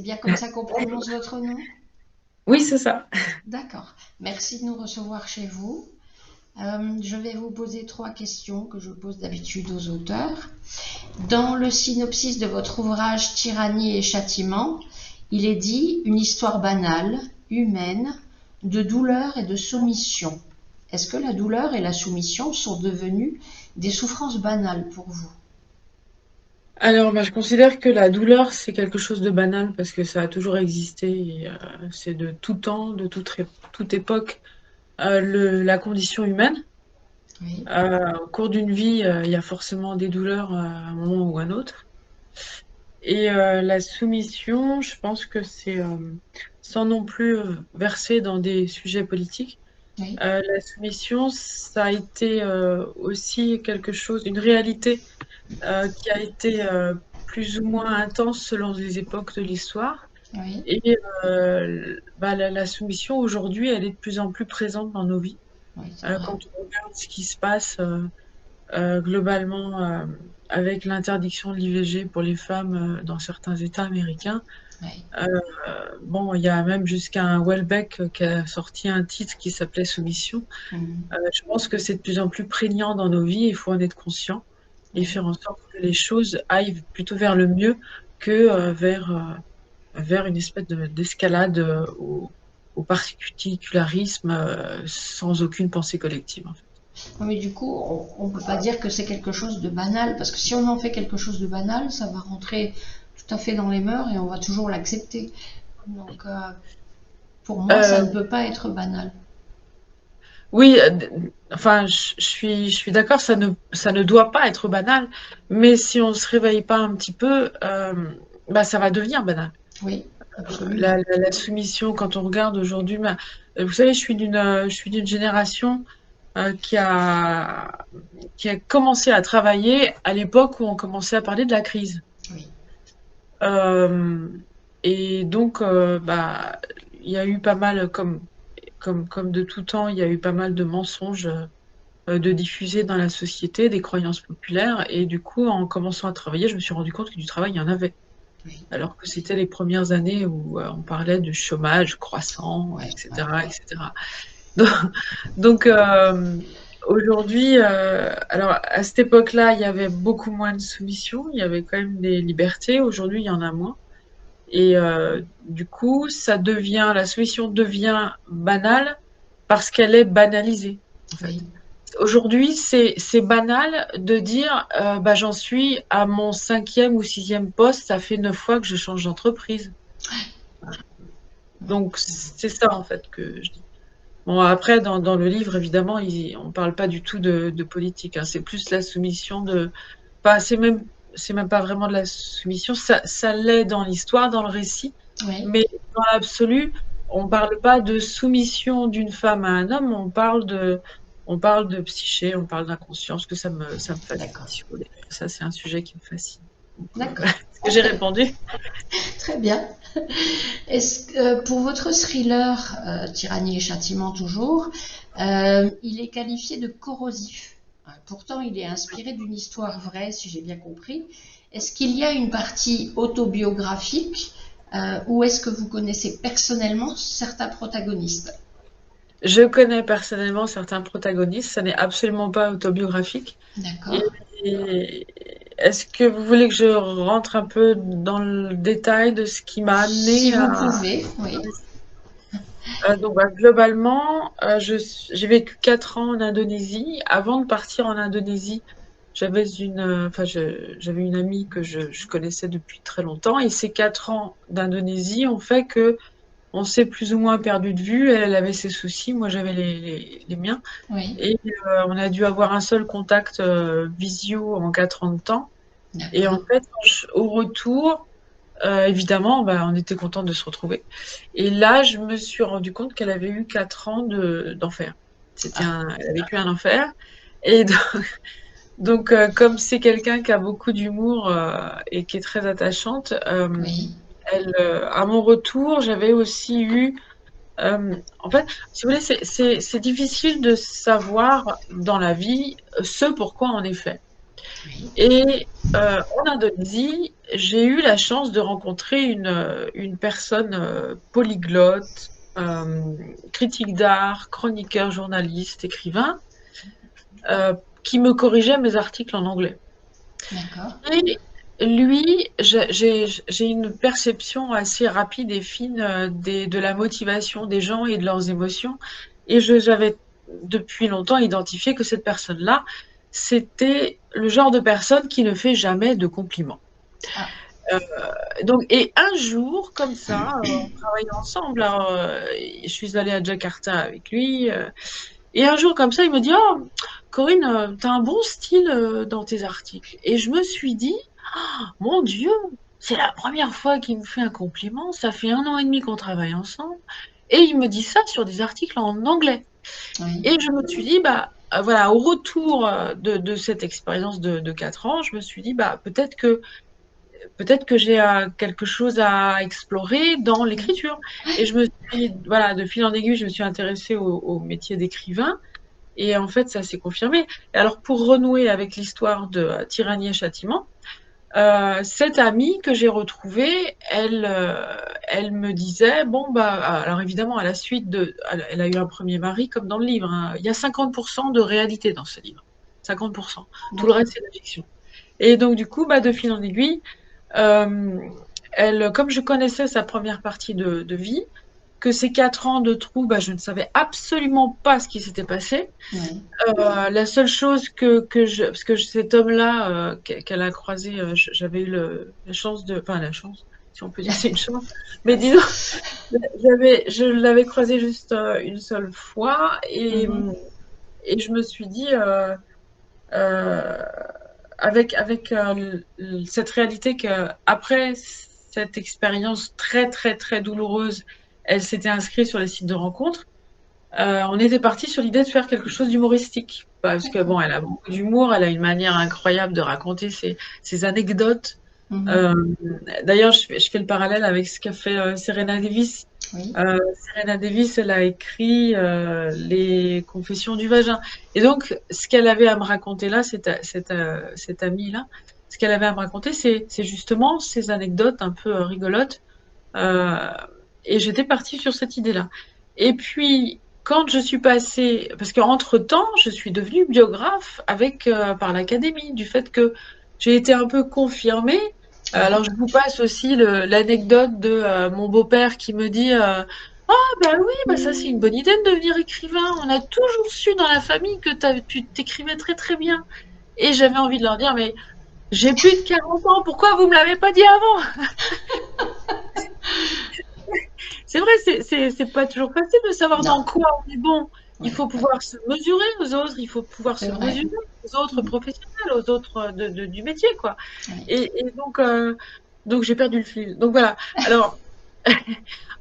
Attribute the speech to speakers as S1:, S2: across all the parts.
S1: bien comme ça qu'on prononce votre nom?
S2: Oui, c'est ça.
S1: D'accord. Merci de nous recevoir chez vous. Je vais vous poser trois questions que je pose d'habitude aux auteurs. Dans le synopsis de votre ouvrage Tyrannie et châtiment, il est dit une histoire banale, humaine, de douleur et de soumission. Est-ce que la douleur et la soumission sont devenues des souffrances banales pour vous?
S2: Alors, je considère que la douleur, c'est quelque chose de banal parce que ça a toujours existé et c'est de tout temps, de toute époque, la condition humaine.
S1: Oui,
S2: Au cours d'une vie, il y a forcément des douleurs à un moment ou à un autre. Et la soumission, je pense que c'est, sans non plus verser dans des sujets politiques,
S1: oui,
S2: la soumission, ça a été aussi quelque chose, une réalité qui a été plus ou moins intense selon les époques de l'histoire.
S1: oui,
S2: Et la soumission aujourd'hui, elle est de plus en plus présente dans nos vies.
S1: oui, c'est vrai.
S2: Quand on regarde ce qui se passe globalement avec l'interdiction de l'IVG pour les femmes dans certains États américains,
S1: Oui.
S2: euh, bon, il y a même jusqu'à un Welbeck qui a sorti un titre qui s'appelait Soumission.
S1: Mhm.
S2: Je pense que c'est de plus en plus prégnant dans nos vies, il faut en être conscient et
S1: Oui.
S2: faire en sorte que les choses aillent plutôt vers le mieux que vers une espèce d'escalade au particularisme sans aucune pensée collective, en fait.
S1: Mais du coup, on ne peut pas dire que c'est quelque chose de banal, parce que si on en fait quelque chose de banal, ça va rentrer tout à fait dans les mœurs et on va toujours l'accepter. Donc, pour moi, ça
S2: Euh,
S1: ne peut pas être banal.
S2: oui, enfin, je suis d'accord, ça ne doit pas être banal, mais si on se réveille pas un petit peu, ça va devenir banal.
S1: Oui,
S2: La,
S1: absolument.
S2: la- la soumission, quand on regarde aujourd'hui, vous savez, je suis d'une génération qui a commencé à travailler à l'époque où on commençait à parler de la crise.
S1: Oui,
S2: Euh, et donc, il y a eu pas mal, comme de tout temps, il y a eu pas mal de mensonges de diffusés dans la société, des croyances populaires. Et du coup, en commençant à travailler, je me suis rendu compte que du travail, il y en avait.
S1: oui,
S2: Alors que c'était les premières années où on parlait du chômage croissant,
S1: ouais, ouais,
S2: etc.,
S1: ouais.
S2: etc. Donc, aujourd'hui, alors à cette époque-là, il y avait beaucoup moins de soumission, il y avait quand même des libertés. Aujourd'hui, il y en a moins. Et du coup, la soumission devient banale parce qu'elle est banalisée, en fait.
S1: Oui,
S2: Aujourd'hui, c'est banal de dire, j'en suis à mon cinquième ou sixième poste, ça fait 9 fois que je change d'entreprise.
S1: oui,
S2: Donc, c'est ça, en fait, que je dis. Bon, après, dans le livre, évidemment, on parle pas du tout de politique, hein. C'est plus la soumission pas, c'est même pas vraiment de la soumission. Ça l'est dans l'histoire, dans le récit,
S1: oui.
S2: mais dans l'absolu, on parle pas de soumission d'une femme à un homme, on parle de psyché, on parle d'inconscience, que ça me fascine,
S1: D'accord.
S2: si vous voulez. Ça, c'est un sujet qui me fascine. Donc,
S1: D'accord.
S2: est-ce que j'ai
S1: Ok,
S2: répondu?
S1: très bien. Est-ce que pour votre thriller, Tyrannie et châtiment toujours, il est qualifié de corrosif. Pourtant, il est inspiré d'une histoire vraie, si j'ai bien compris. Est-ce qu'il y a une partie autobiographique ou est-ce que vous connaissez personnellement certains protagonistes?
S2: Je connais personnellement certains protagonistes, ça n'est absolument pas autobiographique. Et,
S1: D'accord.
S2: et est-ce que vous voulez que je rentre un peu dans le détail de ce qui m'a
S1: Si
S2: amené
S1: vous
S2: à...
S1: pouvez, oui.
S2: Donc, globalement, j'ai vécu 4 ans en Indonésie. Avant de partir en Indonésie, j'avais une amie que je connaissais depuis très longtemps. Et ces 4 ans d'Indonésie ont fait que on s'est plus ou moins perdu de vue. Elle avait ses soucis, moi j'avais les miens.
S1: Oui,
S2: Et on a dû avoir un seul contact visio en 4 ans de temps. Et en
S1: d'accord.
S2: fait, au retour, évidemment, on était content de se retrouver. Et là, je me suis rendu compte qu'elle avait eu 4 ans d'enfer.
S1: Ah,
S2: Elle a vécu un enfer. Et donc, comme c'est quelqu'un qui a beaucoup d'humour et qui est très attachante,
S1: oui,
S2: à mon retour, j'avais aussi eu en fait, si vous voulez, c'est difficile de savoir dans la vie ce pourquoi on est fait.
S1: oui,
S2: Et en Indonésie, j'ai eu la chance de rencontrer une personne polyglotte, critique d'art, chroniqueur, journaliste, écrivain, qui me corrigeait mes articles en anglais.
S1: D'accord.
S2: Et lui, j'ai une perception assez rapide et fine de la motivation des gens et de leurs émotions. Et j'avais depuis longtemps identifié que cette personne-là, c'était le genre de personne qui ne fait jamais de compliments.
S1: Ah,
S2: Euh, donc, et un jour, comme ça, on travaillait ensemble. Alors, je suis allée à Jakarta avec lui. Et un jour, comme ça, il me dit, oh, Corinne, tu as un bon style dans tes articles. Et je me suis dit, mon Dieu, c'est la première fois qu'il me fait un compliment. Ça fait 1 an et demi qu'on travaille ensemble. Et il me dit ça sur des articles en anglais.
S1: oui.
S2: Et je me suis dit, bah, voilà, au retour de cette expérience de 4 ans, je me suis dit, bah, peut-être que j'ai quelque chose à explorer dans l'écriture. Et je me suis, voilà, de fil en aiguille, je me suis intéressée au métier d'écrivain. Et en fait, ça s'est confirmé. Et alors, pour renouer avec l'histoire de Tyrannie et Châtiment, cette amie que j'ai retrouvée, elle me disait, bon, bah, alors évidemment, à la suite elle a eu un premier mari, comme dans le livre, hein. Il y a 50% de réalité dans ce livre. 50%. Tout le reste,
S1: D'accord.
S2: c'est de la fiction. Et donc, du coup, bah, de fil en aiguille, euh, comme je connaissais sa première partie de vie, que ces 4 ans de trou, bah, je ne savais absolument pas ce qui s'était passé.
S1: Oui.
S2: La seule chose parce que cet homme-là qu'elle a croisé, j'avais eu la chance enfin la chance, si on peut dire c'est une chance, mais disons, je l'avais croisé juste une seule fois
S1: Mhm.
S2: et je me suis dit, euh, avec cette réalité que après cette expérience très très très douloureuse, elle s'était inscrite sur les sites de rencontres. On était parti sur l'idée de faire quelque chose d'humoristique. Parce que
S1: D'accord.
S2: bon, elle a beaucoup d'humour, elle a une manière incroyable de raconter ses anecdotes.
S1: Mhm.
S2: Euh, D'ailleurs, je fais le parallèle avec ce qu'a fait Serena Davis.
S1: Oui.
S2: Serena Davis, elle a écrit Les Confessions du vagin. Et donc, ce qu'elle avait à me raconter là, cette amie-là, ce qu'elle avait à me raconter, c'est justement ces anecdotes un peu rigolotes. Euh, et j'étais partie sur cette idée-là. Et puis, quand je suis passée, parce qu'entre-temps, je suis devenue biographe par l'Académie, du fait que j'ai été un peu confirmée. Alors,
S1: Oui.
S2: je vous passe aussi l'anecdote de mon beau-père qui me dit ah, bah oui, bah ça, c'est une bonne idée de devenir écrivain. On a toujours su dans la famille que tu t'écrivais très, très bien. Et j'avais envie de leur dire mais j'ai plus de 40 ans, pourquoi vous me l'avez pas dit avant? C'est vrai, c'est pas toujours facile de savoir dans
S1: Non.
S2: quoi on est bon. Il
S1: Oui.
S2: faut pouvoir se mesurer aux autres, il faut pouvoir
S1: C'est
S2: se
S1: vrai.
S2: mesurer aux autres
S1: Mhm.
S2: professionnels, aux autres du métier, quoi.
S1: Oui.
S2: Et donc j'ai perdu le fil. Donc voilà. Alors,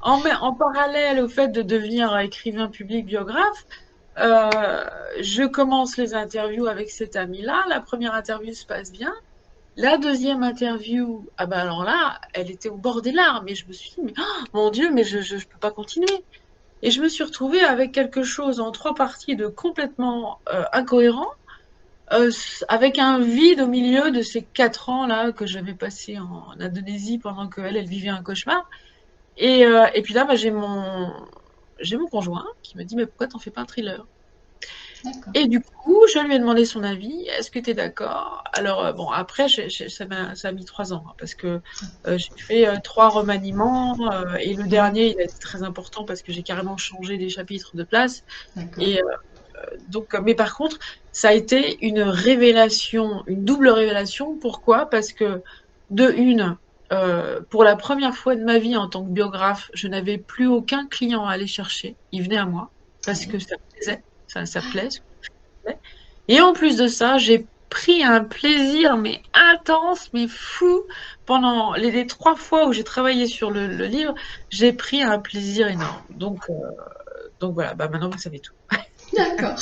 S2: en parallèle au fait de devenir écrivain public, biographe, je commence les interviews avec cet ami-là. La première interview se passe bien. La deuxième interview, ah ben alors là, elle était au bord des larmes et je me suis dit, mais oh, mon Dieu, mais je peux pas continuer. Et je me suis retrouvée avec quelque chose en 3 parties de complètement incohérent, avec un vide au milieu de ces 4 ans-là que j'avais passé en Indonésie pendant qu'elle vivait un cauchemar. Et puis là, bah, j'ai mon conjoint qui me dit, mais pourquoi t'en fais pas un thriller?
S1: D'accord.
S2: Et du coup, je lui ai demandé son avis. Est-ce que tu es d'accord? Alors, bon, après, ça a mis 3 ans, hein, parce que j'ai fait 3 remaniements, et le
S1: Mhm.
S2: dernier, il a été très important parce que j'ai carrément changé des chapitres de place.
S1: D'accord.
S2: Et donc, mais par contre, ça a été une révélation, une double révélation. Pourquoi? Parce que, de une, pour la première fois de ma vie en tant que biographe, je n'avais plus aucun client à aller chercher. Il venait à moi parce que
S1: Oui.
S2: ça me plaisait, ça plaît. Et en plus de ça, j'ai pris un plaisir, mais intense, mais fou. Pendant les 3 fois où j'ai travaillé sur le livre, j'ai pris un plaisir énorme. Donc voilà, bah maintenant vous savez tout.
S1: D'accord.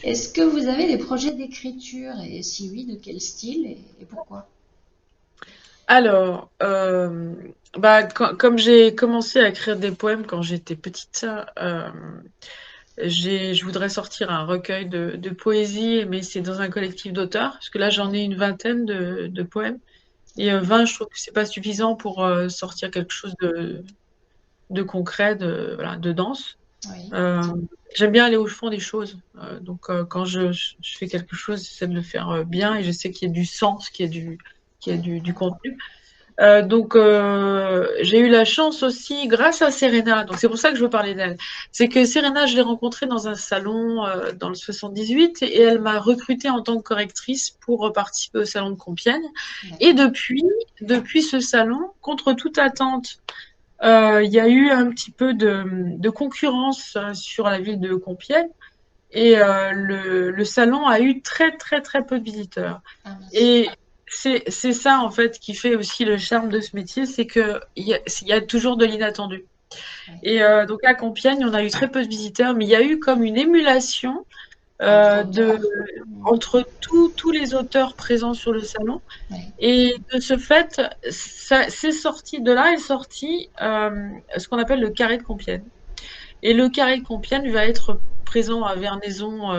S1: Est-ce que vous avez des projets d'écriture et si oui, de quel style et pourquoi?
S2: Alors, bah, comme j'ai commencé à écrire des poèmes quand j'étais petite, je voudrais sortir un recueil de poésie, mais c'est dans un collectif d'auteurs, parce que là j'en ai une vingtaine de poèmes. Et 20, je trouve que c'est pas suffisant pour sortir quelque chose de concret, voilà, de dense.
S1: Oui.
S2: J'aime bien aller au fond des choses. Donc, quand je fais quelque chose, j'essaie de le faire bien et je sais qu'il y a du sens, qu'il y a du contenu. Donc, j'ai eu la chance aussi, grâce à Serena, donc c'est pour ça que je veux parler d'elle, c'est que Serena, je l'ai rencontrée dans un salon dans le 78 et elle m'a recrutée en tant que correctrice pour participer au salon de Compiègne. Et depuis ce salon, contre toute attente, il y a eu un petit peu de concurrence sur la ville de Compiègne et le salon a eu très très très peu de visiteurs.
S1: Ah, mince.
S2: Et c'est ça en fait qui fait aussi le charme de ce métier, c'est qu'il y a toujours de l'inattendu.
S1: Oui.
S2: Et donc à Compiègne, on a eu très peu de visiteurs, mais il y a eu comme une émulation
S1: Entre
S2: de,
S1: auteurs.
S2: entre tous les auteurs présents sur le salon.
S1: Oui.
S2: Et de ce fait, de là est sorti ce qu'on appelle le carré de Compiègne. Et le carré de Compiègne va être présent à Vernaison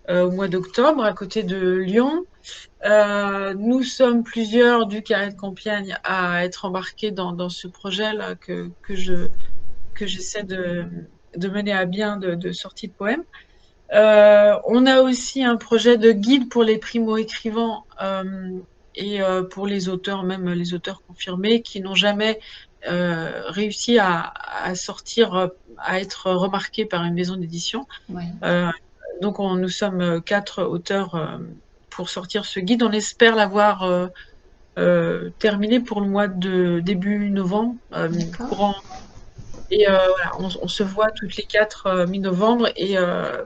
S2: au mois d'octobre, à côté de Lyon. Nous sommes plusieurs du carré de Compiègne à être embarqués dans ce projet-là que j'essaie de mener à bien de sortie de poèmes. On a aussi un projet de guide pour les primo-écrivains et pour les auteurs, même les auteurs confirmés, qui n'ont jamais réussi à sortir, à être remarqués par une maison d'édition.
S1: Oui.
S2: Donc, nous sommes 4 auteurs pour sortir ce guide. On espère l'avoir terminé pour le mois de début novembre,
S1: D'accord.
S2: et voilà, on se voit toutes les 4 mi-novembre et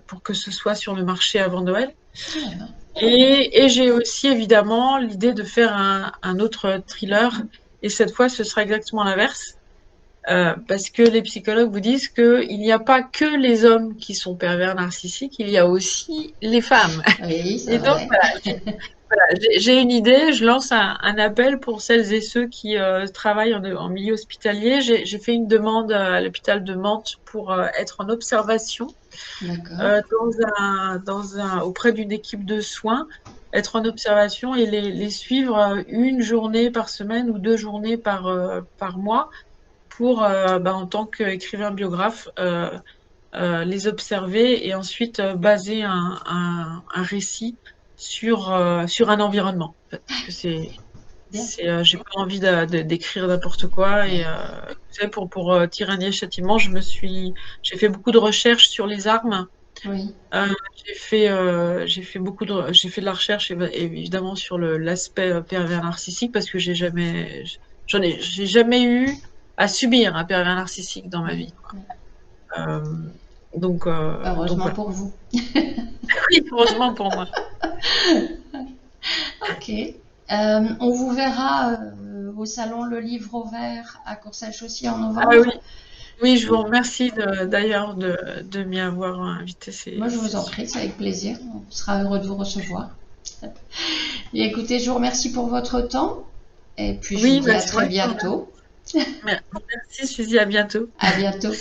S2: pour que ce soit sur le marché avant Noël.
S1: Ouais, ben.
S2: Et j'ai aussi évidemment l'idée de faire un autre thriller. Et cette fois, ce sera exactement l'inverse. Parce que les psychologues vous disent qu'il n'y a pas que les hommes qui sont pervers narcissiques, il y a aussi les femmes.
S1: Oui, c'est
S2: Et donc,
S1: vrai.
S2: j'ai une idée, je lance un appel pour celles et ceux qui travaillent en milieu hospitalier. J'ai fait une demande à l'hôpital de Mantes pour être en observation
S1: D'accord.
S2: auprès d'une équipe de soins, être en observation et les suivre une journée par semaine ou 2 journées par mois pour, en tant qu'écrivain biographe, les observer et ensuite baser un récit sur un environnement. En fait, parce que
S1: Bien.
S2: j'ai pas envie d'écrire n'importe quoi. Et vous savez, pour Tyrannie et Châtiment, j'ai fait beaucoup de recherches sur les armes.
S1: Oui.
S2: J'ai fait de la recherche évidemment sur l'aspect pervers narcissique parce que j'ai jamais eu à subir un pervers narcissique dans ma
S1: Oui.
S2: vie, quoi.
S1: Oui.
S2: Donc
S1: Heureusement
S2: voilà.
S1: pour vous.
S2: Oui, heureusement pour moi.
S1: Ok. On vous verra au salon Le Livre au Vert à Courcelles-Chaussy en
S2: Ah
S1: novembre.
S2: oui, oui, je vous remercie d'ailleurs de m'y avoir invité.
S1: Moi, je vous en prie, c'est avec plaisir. On sera heureux de vous recevoir. Et écoutez, je vous remercie pour votre temps et puis je vous
S2: Oui,
S1: dis à
S2: c'est
S1: très
S2: moi qui vous
S1: bientôt.
S2: remercie. Merci Suzy, à bientôt.
S1: À bientôt.